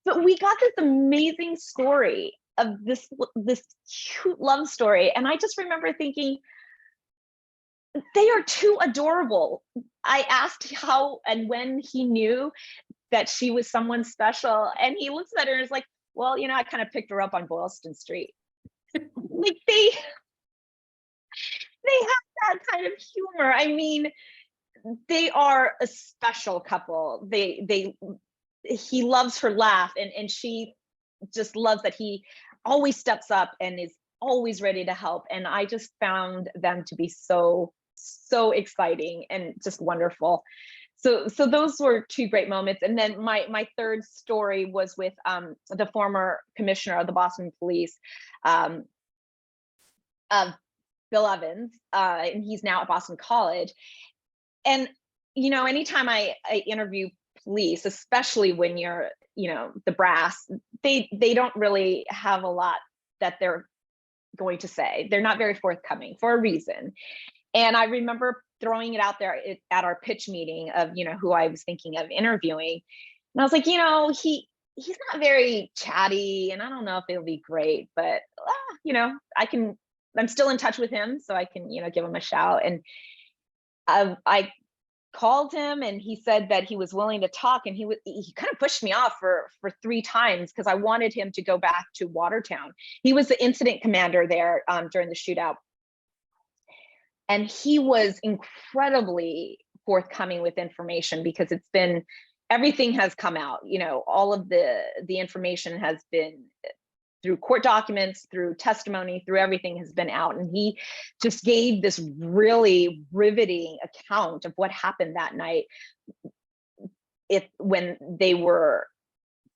But we got this amazing story of this cute love story. And I just remember thinking, they are too adorable. I asked how and when he knew that she was someone special. And he looks at her and is like, well, you know, I kind of picked her up on Boylston Street. Like they have that kind of humor. I mean, they are a special couple. He loves her laugh, and she just loves that he always steps up and is always ready to help. And I just found them to be so exciting and just wonderful. So those were two great moments. And then my third story was with the former commissioner of the Boston Police, Bill Evans, and he's now at Boston College. And you know, anytime I interview police, especially when you're, you know, the brass, they don't really have a lot that they're going to say. They're not very forthcoming for a reason. And I remember throwing it out there at our pitch meeting of, you know, who I was thinking of interviewing. And I was like, you know, he's not very chatty, and I don't know if it'll be great, but you know, I'm still in touch with him, so I can, you know, give him a shout. And I called him, and he said that he was willing to talk, and he kind of pushed me off for 3 times because I wanted him to go back to Watertown. He was the incident commander there during the shootout. And he was incredibly forthcoming with information, because everything has come out, you know, all of the information has been through court documents, through testimony, through everything has been out. And he just gave this really riveting account of what happened that night when they were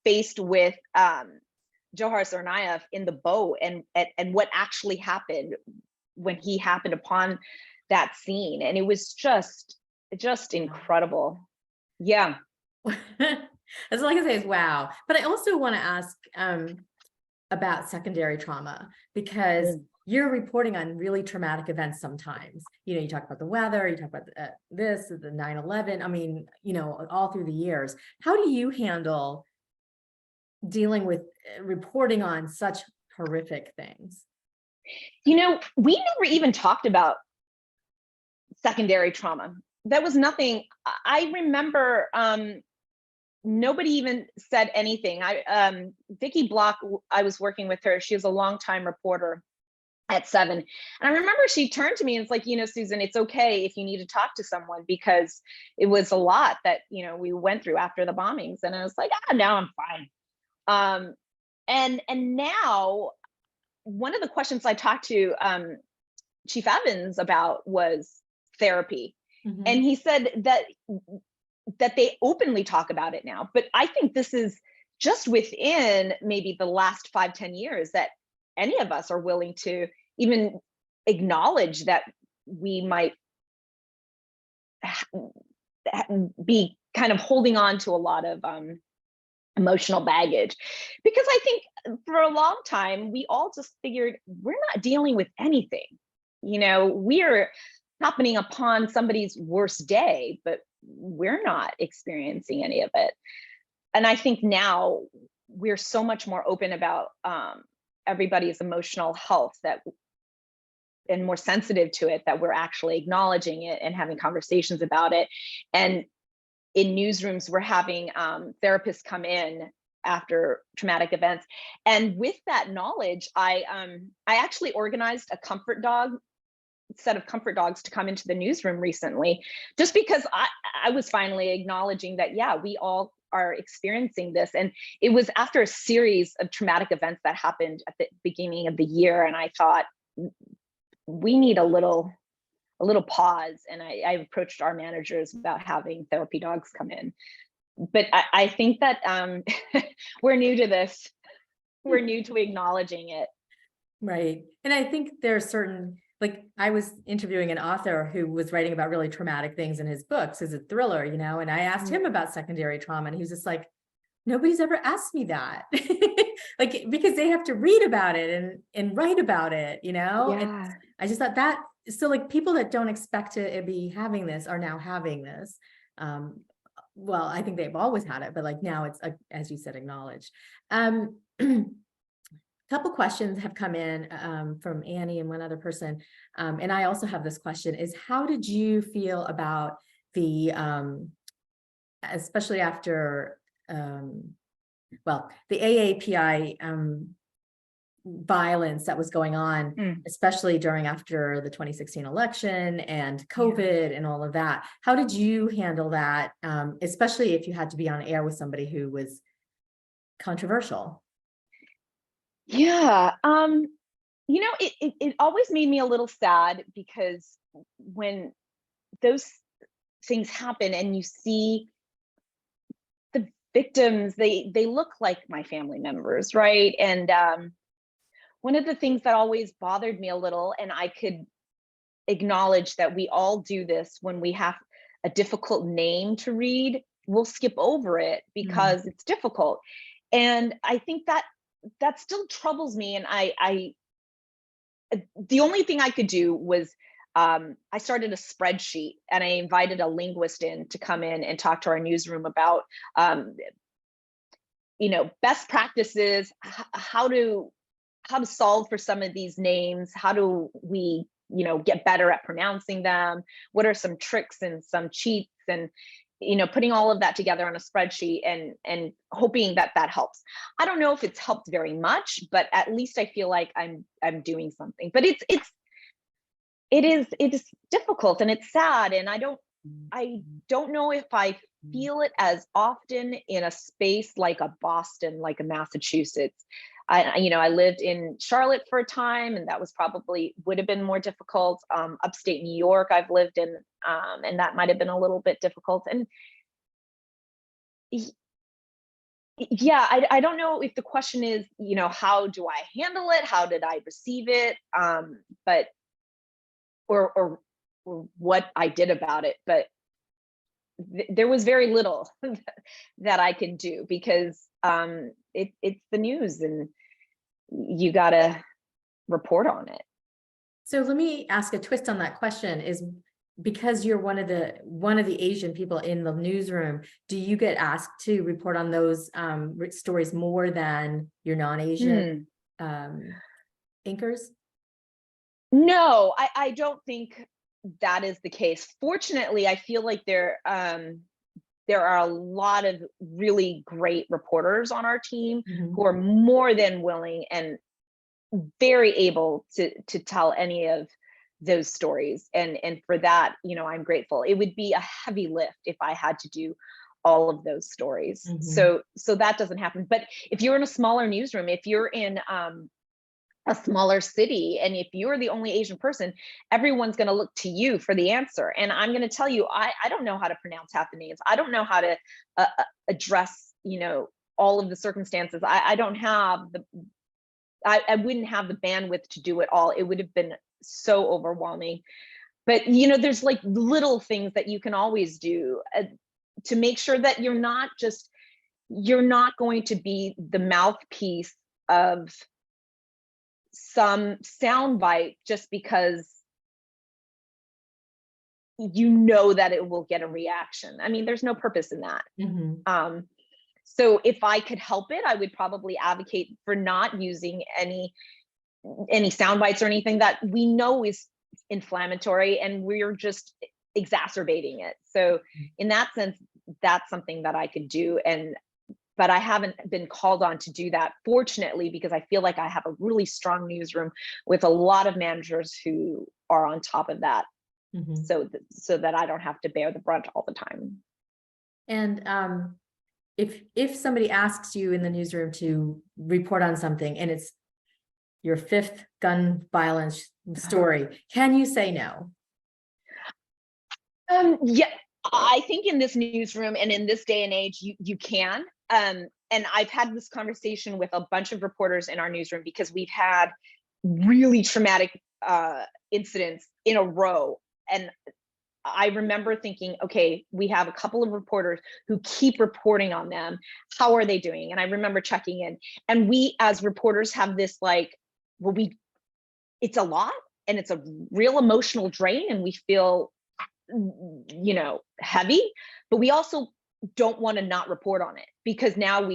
faced with Johar Tsarnaev in the boat, and what actually happened when he happened upon that scene. And it was just incredible. Yeah. That's all I can say is wow. But I also want to ask about secondary trauma, because you're reporting on really traumatic events sometimes. You know, you talk about the weather, you talk about the 9/11. I mean, you know, all through the years. How do you handle dealing with reporting on such horrific things? You know, we never even talked about secondary trauma. That was nothing. I remember nobody even said anything. Vicki Block, I was working with her. She was a longtime reporter at 7. And I remember she turned to me and it's like, you know, Susan, it's okay if you need to talk to someone, because it was a lot that, you know, we went through after the bombings. And I was like, now I'm fine. And now, one of the questions I talked to Chief Evans about was therapy. Mm-hmm. And he said that they openly talk about it now. But I think this is just within maybe the last 5-10 years that any of us are willing to even acknowledge that we might be kind of holding on to a lot of emotional baggage. Because I think for a long time, we all just figured we're not dealing with anything. You know, we are happening upon somebody's worst day, but we're not experiencing any of it. And I think now we're so much more open about everybody's emotional health and more sensitive to it, that we're actually acknowledging it and having conversations about it. And in newsrooms, we're having therapists come in after traumatic events. And with that knowledge, I actually organized a set of comfort dogs to come into the newsroom recently, just because I was finally acknowledging that, yeah, we all are experiencing this. And it was after a series of traumatic events that happened at the beginning of the year. And I thought, we need a little pause. And I approached our managers about having therapy dogs come in. But I think that we're new to this. We're new to acknowledging it. Right. And I think there are certain, like I was interviewing an author who was writing about really traumatic things in his books as a thriller, you know, and I asked him about secondary trauma and he was just like, nobody's ever asked me that. Like, because they have to read about it and write about it, you know? Yeah. And I just thought that, so like people that don't expect to be having this are now having this. Well, I think they've always had it, but like now it's, as you said, acknowledged. Couple questions have come in from Annie and one other person. And I also have this question is, how did you feel about the, especially after, well, the AAPI violence that was going on, especially after the 2016 election and COVID and all of that. How did you handle that? Especially if you had to be on air with somebody who was controversial? Yeah. You know, it always made me a little sad, because when those things happen and you see the victims, they look like my family members, right? And one of the things that always bothered me a little, and I could acknowledge that we all do this when we have a difficult name to read, we'll skip over it because it's difficult. And I think that still troubles me. And the only thing I could do was I started a spreadsheet, and I invited a linguist in to come in and talk to our newsroom about you know, best practices, how to solve for some of these names, how do we, you know, get better at pronouncing them, what are some tricks and some cheats, and you know, putting all of that together on a spreadsheet and hoping that helps. I don't know if it's helped very much, but at least I feel like I'm doing something. But it is difficult and it's sad, and I don't know if I feel it as often in a space like a Boston, like a Massachusetts. I lived in Charlotte for a time, and that was would have been more difficult. Upstate New York, I've lived in, and that might have been a little bit difficult. And yeah, I don't know if the question is, you know, how do I handle it? How did I receive it? But or what I did about it. But there was very little that I could do, because it's the news and you got to report on it. So let me ask a twist on that question. Is because you're one of the Asian people in the newsroom, do you get asked to report on those stories more than your non-Asian anchors? No, I don't think that is the case. Fortunately, I feel like there are a lot of really great reporters on our team who are more than willing and very able to tell any of those stories. And for that, you know, I'm grateful. It would be a heavy lift if I had to do all of those stories. So that doesn't happen. But if you're in a smaller newsroom, if you're in a smaller city, and if you're the only Asian person, everyone's going to look to you for the answer. And I'm going to tell you, I don't know how to pronounce half the names. I don't know how to address, you know, all of the circumstances. I don't have I wouldn't have the bandwidth to do it all. It would have been so overwhelming. But, you know, there's like little things that you can always do to make sure that you're not going to be the mouthpiece of some soundbite just because you know that it will get a reaction. I mean, there's no purpose in that. So if I could help it, I would probably advocate for not using any sound bites or anything that we know is inflammatory, and we're just exacerbating it. So in that sense, that's something that I could do. And but I haven't been called on to do that, fortunately, because I feel like I have a really strong newsroom with a lot of managers who are on top of that, so that I don't have to bear the brunt all the time. And if somebody asks you in the newsroom to report on something and it's your 5th gun violence story, can you say no? Yeah, I think in this newsroom and in this day and age, you can. And I've had this conversation with a bunch of reporters in our newsroom because we've had really traumatic incidents in a row. And I remember thinking, okay, we have a couple of reporters who keep reporting on them. How are they doing? And I remember checking in. And we as reporters have this like, well, it's a lot and it's a real emotional drain and we feel, you know, heavy, but we also don't want to not report on it because now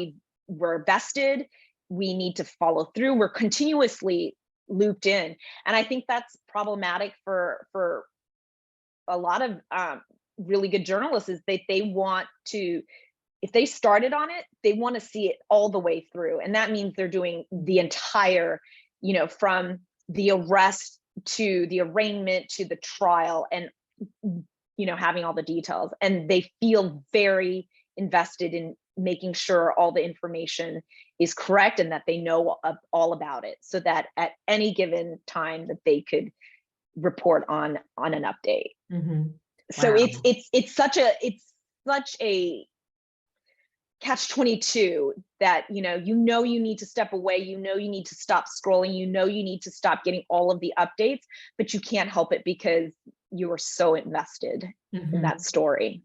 we're vested, we need to follow through, we're continuously looped in. And I think that's problematic for a lot of really good journalists, is that they want to, if they started on it, they want to see it all the way through. And that means they're doing the entire, you know, from the arrest to the arraignment to the trial, and you know, having all the details, and they feel very invested in making sure all the information is correct and that they know all about it, so that at any given time that they could report on an update. So Wow. it's such a catch-22 that you need to step away, you need to stop scrolling, you need to stop getting all of the updates, but you can't help it because you are so invested in that story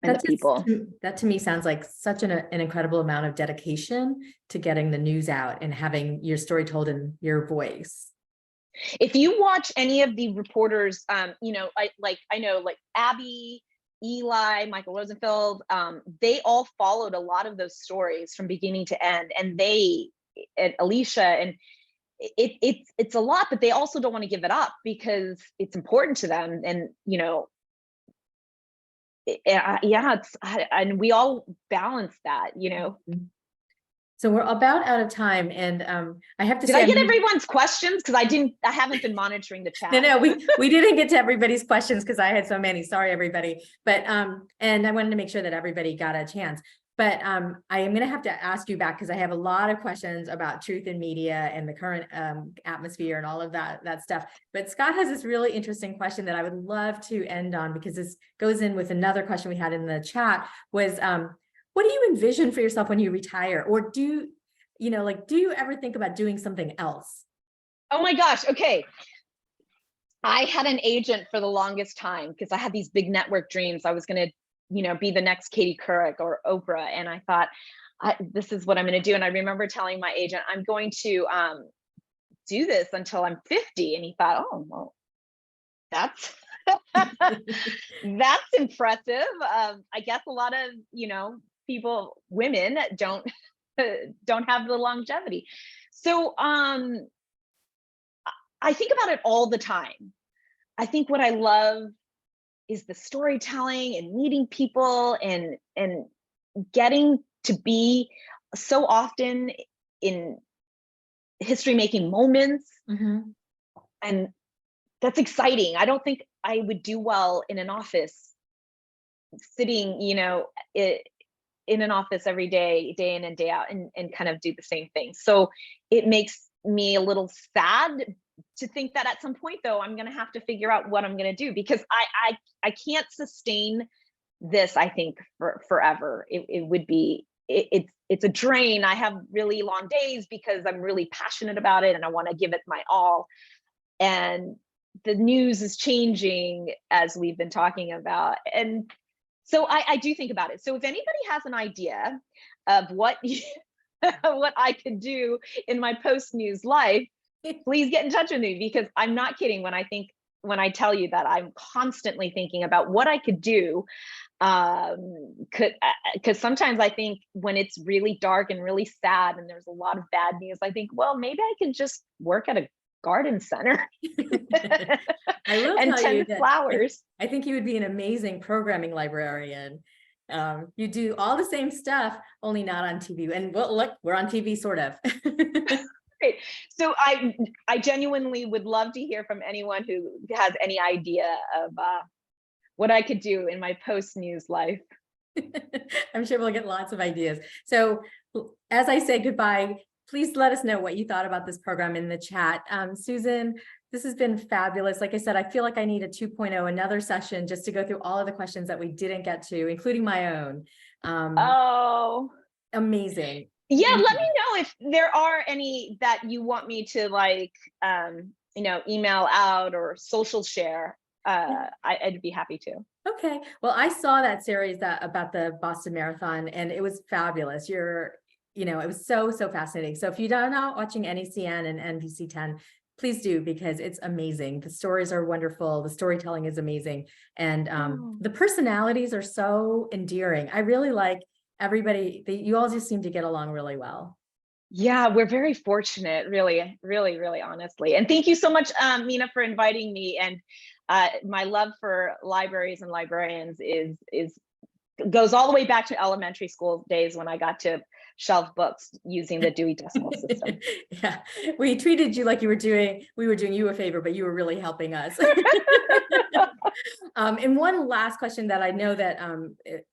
and the people. That to me sounds like such an incredible amount of dedication to getting the news out and having your story told in your voice. If you watch any of the reporters, you know, I know like Abby, Eli, Michael Rosenfeld, they all followed a lot of those stories from beginning to end, and Alicia, and it's a lot, but they also don't want to give it up because it's important to them. And you know, and we all balance that, you know. So we're about out of time, and I have to say, did I get everyone's questions? Because I haven't been monitoring the chat. No, we didn't get to everybody's questions because I had so many. Sorry, everybody. But and I wanted to make sure that everybody got a chance. But I am going to have to ask you back because I have a lot of questions about truth in media and the current atmosphere and all of that stuff. But Scott has this really interesting question that I would love to end on, because this goes in with another question we had in the chat, was what do you envision for yourself when you retire? Or do you ever think about doing something else? Oh my gosh. Okay. I had an agent for the longest time because I had these big network dreams. I was going to, you know, be the next Katie Couric or Oprah. And I thought, this is what I'm going to do. And I remember telling my agent, I'm going to do this until I'm 50. And he thought, oh, well, that's, that's impressive. I guess a lot of, you know, women don't have the longevity. So I think about it all the time. I think what I love is the storytelling and meeting people and getting to be so often in history making moments. And that's exciting. I don't think I would do well in an office, sitting, you know, in an office every day in and day out, and kind of do the same thing. So it makes me a little sad to think that at some point, though, I'm going to have to figure out what I'm going to do, because I can't sustain this, I think, for forever. It would be, it's a drain. I have really long days because I'm really passionate about it and I want to give it my all. And the news is changing, as we've been talking about. And so I do think about it. So if anybody has an idea of what I could do in my post-news life, please get in touch with me, because I'm not kidding when I tell you that I'm constantly thinking about what I could do. Because sometimes I think when it's really dark and really sad and there's a lot of bad news, I think, well, maybe I could just work at a garden center I will and tell you tend that flowers. I think you would be an amazing programming librarian. You do all the same stuff, only not on TV. And well, look, we're on TV, sort of. Great. So I genuinely would love to hear from anyone who has any idea of what I could do in my post-news life. I'm sure we'll get lots of ideas. So as I say goodbye, please let us know what you thought about this program in the chat. Susan, this has been fabulous. Like I said, I feel like I need a 2.0, another session just to go through all of the questions that we didn't get to, including my own. Oh, amazing. Yeah, let me know if there are any that you want me to like, email out or social share. I'd be happy to. Okay. Well, I saw that series about the Boston Marathon, and it was fabulous. It was so fascinating. So if you're not watching NECN and NBC10, please do, because it's amazing. The stories are wonderful. The storytelling is amazing. And the personalities are so endearing. I really like everybody. You all just seem to get along really well. Yeah, we're very fortunate, really, really, really honestly. And thank you so much, Mina, for inviting me. And my love for libraries and librarians goes all the way back to elementary school days when I got to shelf books using the Dewey Decimal System. Yeah, we treated you like we were doing you a favor, but you were really helping us. And one last question that I know that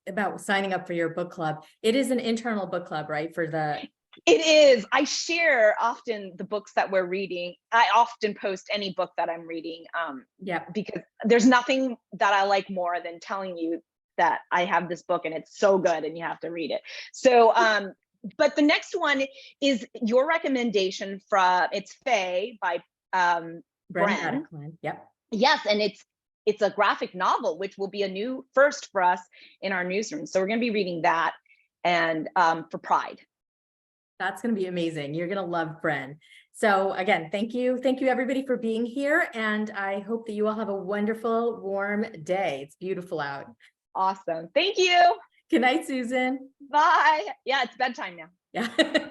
about signing up for your book club. It is an internal book club, right? It is. I share often the books that we're reading. I often post any book that I'm reading. Because there's nothing that I like more than telling you that I have this book and it's so good and you have to read it. So, but the next one is your recommendation from, it's Faye by Bren. Yep. Yes, and it's a graphic novel, which will be a new first for us in our newsroom. So we're going to be reading that, and for Pride. That's going to be amazing. You're going to love Bren. So again, thank you everybody for being here, and I hope that you all have a wonderful, warm day. It's beautiful out. Awesome. Thank you. Good night, Susan. Bye. Yeah, it's bedtime now. Yeah.